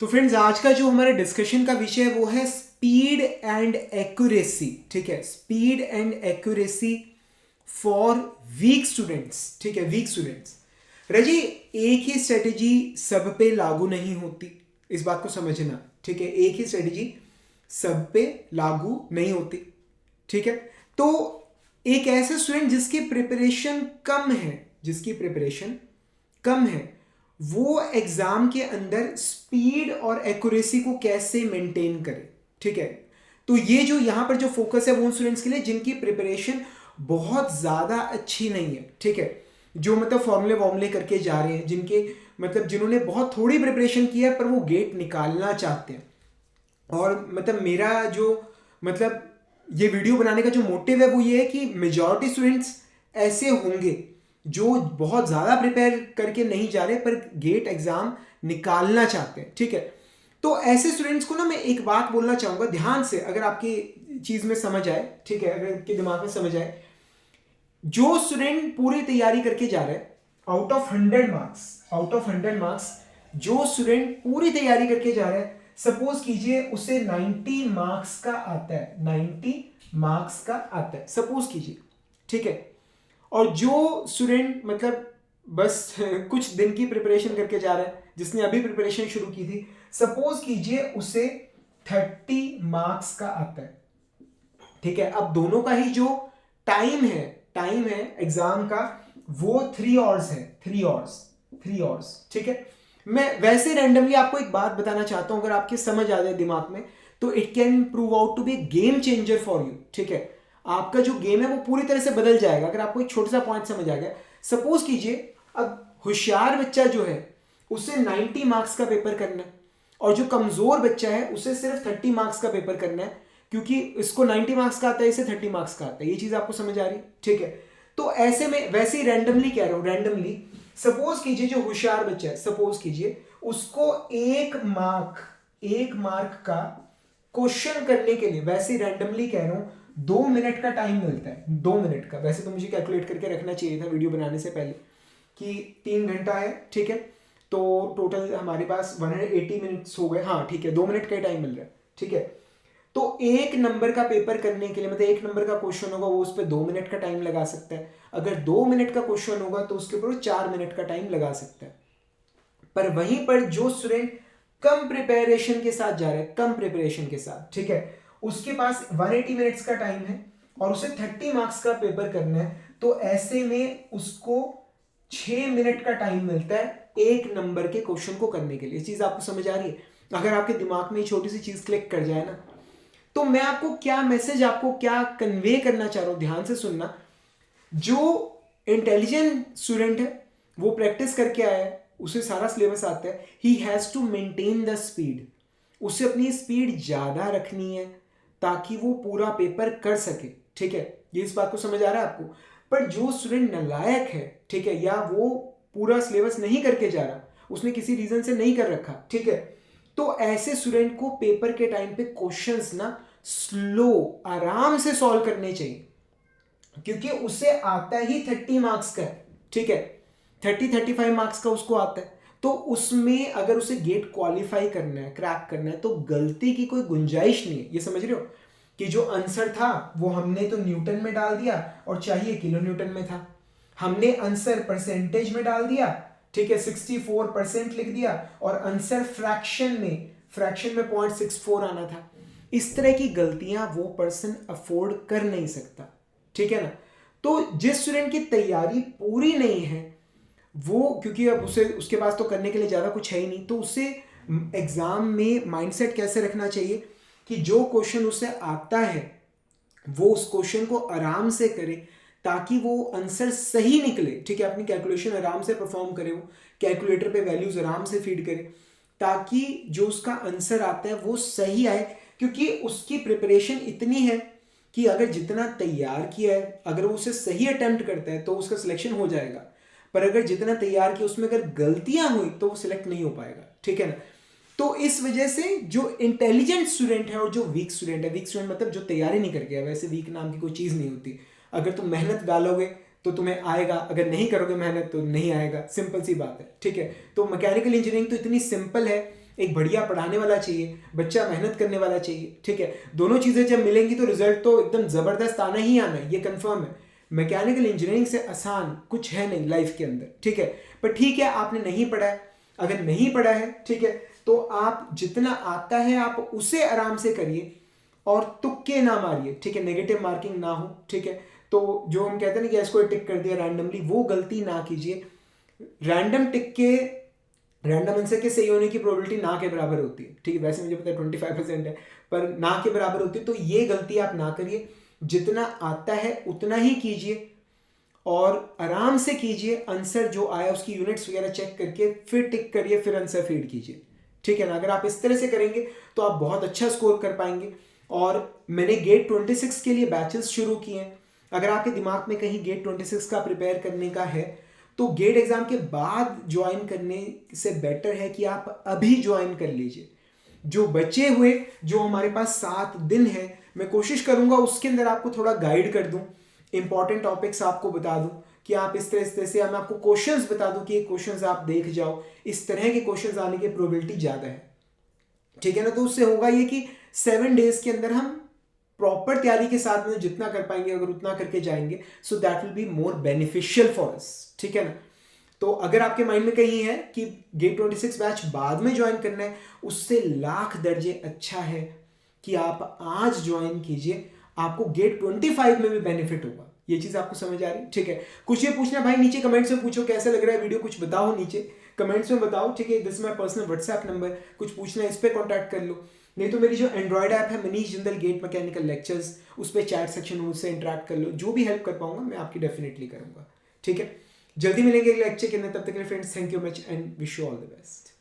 तो फ्रेंड्स आज का जो हमारे डिस्कशन का विषय है वो है स्पीड एंड एक्यूरेसी। ठीक है, speed and accuracy for weak students. ठीक है, वीक स्टूडेंट्स। रजी, एक ही स्ट्रेटेजी सब पे लागू नहीं होती, इस बात को समझना। ठीक है, एक ही स्ट्रेटेजी सब पे लागू नहीं होती। ठीक है, तो एक ऐसा स्टूडेंट जिसकी प्रिपरेशन कम है, जिसकी प्रिपरेशन कम है, वो एग्जाम के अंदर स्पीड और एक्यूरेसी को कैसे मेंटेन करे। ठीक है, तो ये जो यहां पर जो फोकस है वो उन स्टूडेंट्स के लिए जिनकी प्रिपरेशन बहुत ज़्यादा अच्छी नहीं है। ठीक है, जो मतलब फॉर्मूले वॉर्मूले करके जा रहे हैं, जिनके मतलब जिन्होंने बहुत थोड़ी प्रिपरेशन की है पर वो गेट निकालना चाहते हैं। और मतलब मेरा जो मतलब ये वीडियो बनाने का जो मोटिव है वो ये है कि मेजॉरिटी स्टूडेंट्स ऐसे होंगे जो बहुत ज़्यादा प्रिपेयर करके नहीं जा रहे पर गेट एग्ज़ाम निकालना चाहते हैं। ठीक है, तो ऐसे स्टूडेंट्स को ना मैं एक बात बोलना चाहूँगा ध्यान से, अगर आपकी चीज़ में समझ आए। ठीक है, अगर आपके दिमाग में समझ आए, जो स्टूडेंट पूरी तैयारी करके जा रहे हैं आउट ऑफ 100 मार्क्स, जो स्टूडेंट पूरी तैयारी करके जा रहे हैं, सपोज कीजिए उसे 90 मार्क्स का आता है, 90 मार्क्स का आता है सपोज कीजिए। ठीक है, और जो स्टूडेंट मतलब बस कुछ दिन की प्रिपरेशन करके जा रहा है, जिसने अभी प्रिपरेशन शुरू की थी, सपोज कीजिए उसे 30 मार्क्स का आता है। ठीक है, अब दोनों का ही जो टाइम है एग्जाम का वो 3 आवर्स है, 3 आवर्स। ठीक है, मैं वैसे रैंडमली आपको एक बात बताना चाहता हूं, अगर आपके समझ आ जाए दिमाग में तो it can prove out to be game changer for you. ठीक है, आपका जो गेम है वो पूरी तरह से बदल जाएगा अगर आपको एक छोटा सा पॉइंट समझ आ गया। सपोज कीजिए अब होशियार बच्चा जो है उसे 90 मार्क्स का पेपर करना है और जो कमजोर बच्चा है उसे सिर्फ 30 मार्क्स का पेपर करना है, क्योंकि इसको 90 मार्क्स का आता है, इसे 30 मार्क्स का आता है। ये चीज आपको समझ आ रही है? ठीक है, तो ऐसे में वैसे ही रैंडमली कह रहा हूं, रैंडमली सपोज कीजिए जो होशियार बच्चा है, सपोज कीजिए उसको एक मार्क का क्वेश्चन करने के लिए, वैसे रैंडमली कह रहा हूं, 2 मिनट का टाइम मिलता है, 2 मिनट का। वैसे तो मुझे कैलकुलेट करके रखना चाहिए था वीडियो बनाने से पहले कि 3 घंटा है। ठीक है, तो टोटल हमारे पास 180 मिनट्स हो गए। हाँ ठीक है, 2 मिनट का ही टाइम मिल रहा है। ठीक है, तो एक नंबर का पेपर करने के लिए मतलब एक नंबर का क्वेश्चन होगा वो उस पर 2 मिनट का टाइम लगा सकता है। अगर 2 मिनट का क्वेश्चन होगा तो उसके ऊपर वो 4 मिनट का टाइम लगा सकता है। पर वहीं पर जो स्टूडेंट कम प्रिपरेशन के साथ जा रहा है, कम प्रिपरेशन के साथ, ठीक है, उसके पास 180 मिनट्स का टाइम है और उसे 30 मार्क्स का पेपर करना है, तो ऐसे में उसको 6 मिनट का टाइम मिलता है एक नंबर के क्वेश्चन को करने के लिए। ये चीज आपको समझ आ रही है? अगर आपके दिमाग में छोटी सी चीज क्लिक कर जाए ना, तो मैं आपको क्या मैसेज, आपको क्या कन्वे करना चाह रहा हूं, ध्यान से सुनना। जो इंटेलिजेंट स्टूडेंट है वो प्रैक्टिस करके आया है, उसे सारा सिलेबस आता है, he has to maintain the speed. उसे अपनी स्पीड ज्यादा रखनी है ताकि वो पूरा पेपर कर सके। ठीक है, ये इस बात को समझ आ रहा है आपको? पर जो स्टूडेंट नालायक है, ठीक है, या वो पूरा सिलेबस नहीं करके जा रहा, उसने किसी रीजन से नहीं कर रखा, ठीक है, तो ऐसे स्टूडेंट को पेपर के टाइम पे क्वेश्चंस ना स्लो, आराम से सॉल्व करने चाहिए, क्योंकि उसे आता ही 30 मार्क्स का है। ठीक है, 35 मार्क्स का उसको आता है, तो उसमें अगर उसे गेट क्वालिफाई करना है, क्रैक करना है, तो गलती की कोई गुंजाइश नहीं है। ये समझ रहे हो कि जो आंसर था वो हमने तो न्यूटन में डाल दिया और चाहिए किलो न्यूटन में था, हमने आंसर परसेंटेज में डाल दिया, ठीक है, 64% लिख दिया, और आंसर फ्रैक्शन में 0.64 आना था। इस तरह की गलतियां वो पर्सन अफोर्ड कर नहीं सकता। ठीक है ना? तो जिस स्टूडेंट की तैयारी पूरी नहीं है वो, क्योंकि अब उसे उसके पास तो करने के लिए ज़्यादा कुछ है ही नहीं, तो उसे एग्जाम में माइंडसेट कैसे रखना चाहिए कि जो क्वेश्चन उसे आता है वो उस क्वेश्चन को आराम से करे ताकि वो आंसर सही निकले। ठीक है, अपनी कैलकुलेशन आराम से परफॉर्म करे, वो कैलकुलेटर पे वैल्यूज आराम से फीड करे ताकि जो उसका आंसर आता है वो सही आए, क्योंकि उसकी प्रिपरेशन इतनी है कि अगर जितना तैयार किया है अगर वो उसे सही अटेम्प्ट करता है तो उसका सिलेक्शन हो जाएगा, पर अगर जितना तैयार किया उसमें अगर गलतियां हुई तो वो सिलेक्ट नहीं हो पाएगा। ठीक है ना? तो इस वजह से जो इंटेलिजेंट स्टूडेंट है और जो वीक स्टूडेंट है, वीक स्टूडेंट मतलब जो तैयारी नहीं करके है, वैसे वीक नाम की कोई चीज़ नहीं होती, अगर तुम मेहनत डालोगे तो तुम्हें आएगा, अगर नहीं करोगे मेहनत तो नहीं आएगा, सिंपल सी बात है, ठीक है। तो मैकेनिकल इंजीनियरिंग तो इतनी सिंपल है, एक बढ़िया पढ़ाने वाला चाहिए, बच्चा मेहनत करने वाला चाहिए, ठीक है। दोनों चीज़ें जब मिलेंगी तो रिजल्ट तो एकदम ज़बरदस्त आना ही आना है, ये कंफर्म है। मैकेनिकल इंजीनियरिंग से आसान कुछ है नहीं लाइफ के अंदर, ठीक है। पर ठीक है, आपने नहीं पढ़ा है, अगर नहीं पढ़ा है, ठीक है, तो आप जितना आता है आप उसे आराम से करिए और तुक्के ना मारिए, ठीक है, नेगेटिव मार्किंग ना हो, ठीक है। तो जो हम कहते हैं ना कि इसको टिक कर दिया रैंडमली, वो गलती ना कीजिए। रैंडम टिक के रैंडम आंसर के सही होने की प्रोबेबिलिटी ना के बराबर होती है, ठीक है। वैसे मुझे पता है 25% है, पर ना के बराबर होती है, तो ये गलती आप ना करिए। जितना आता है उतना ही कीजिए और आराम से कीजिए। आंसर जो आया उसकी यूनिट्स वगैरह चेक करके फिर टिक करिए, फिर आंसर फीड कीजिए, ठीक है ना। अगर आप इस तरह से करेंगे तो आप बहुत अच्छा स्कोर कर पाएंगे। और मैंने गेट 26 के लिए बैचेस शुरू किए हैं। अगर आपके दिमाग में कहीं गेट 26 का प्रिपेयर करने का है तो गेट एग्जाम के बाद ज्वाइन करने से बेटर है कि आप अभी ज्वाइन कर लीजिए। जो बचे हुए जो हमारे पास 7 दिन है, मैं कोशिश करूंगा उसके अंदर आपको थोड़ा गाइड कर दूं, इंपॉर्टेंट टॉपिक्स आपको बता दूं कि आप इस तरह से मैं आपको क्वेश्चंस बता दूं कि ये क्वेश्चंस आप देख जाओ, इस तरह के क्वेश्चंस आने की प्रोबेबिलिटी ज़्यादा है, ठीक है ना। तो उससे होगा ये कि 7 डेज के अंदर हम प्रॉपर तैयारी के साथ में जितना कर पाएंगे अगर उतना करके जाएंगे, so that will be more beneficial for us, ठीक है ना। तो अगर आपके माइंड में कहीं है कि गेट 26 बैच बाद में ज्वाइन करना है, उससे लाख दर्जे अच्छा है कि आप आज ज्वाइन कीजिए, आपको गेट 25 में भी बेनिफिट होगा। ये चीज आपको समझ आ रही, ठीक है। कुछ ये पूछना भाई नीचे कमेंट्स में पूछो, कैसा लग रहा है वीडियो, कुछ बताओ नीचे कमेंट्स में बताओ, ठीक है। This my personal WhatsApp number, कुछ पूछना है इस पर कॉन्टैक्ट कर लो, नहीं तो मेरी जो एंड्रॉइड ऐप है Manish Jindal GATE mechanical lectures, उस पर चैट सेक्शन में मुझसे इंटरेक्ट कर लो, जो भी हेल्प कर पाऊंगा मैं आपकी डेफिनेटली करूंगा, ठीक है। जल्दी मिलेंगे लेक्चर के अंदर, तब तक के लिए friends thank you much and wish you all the best.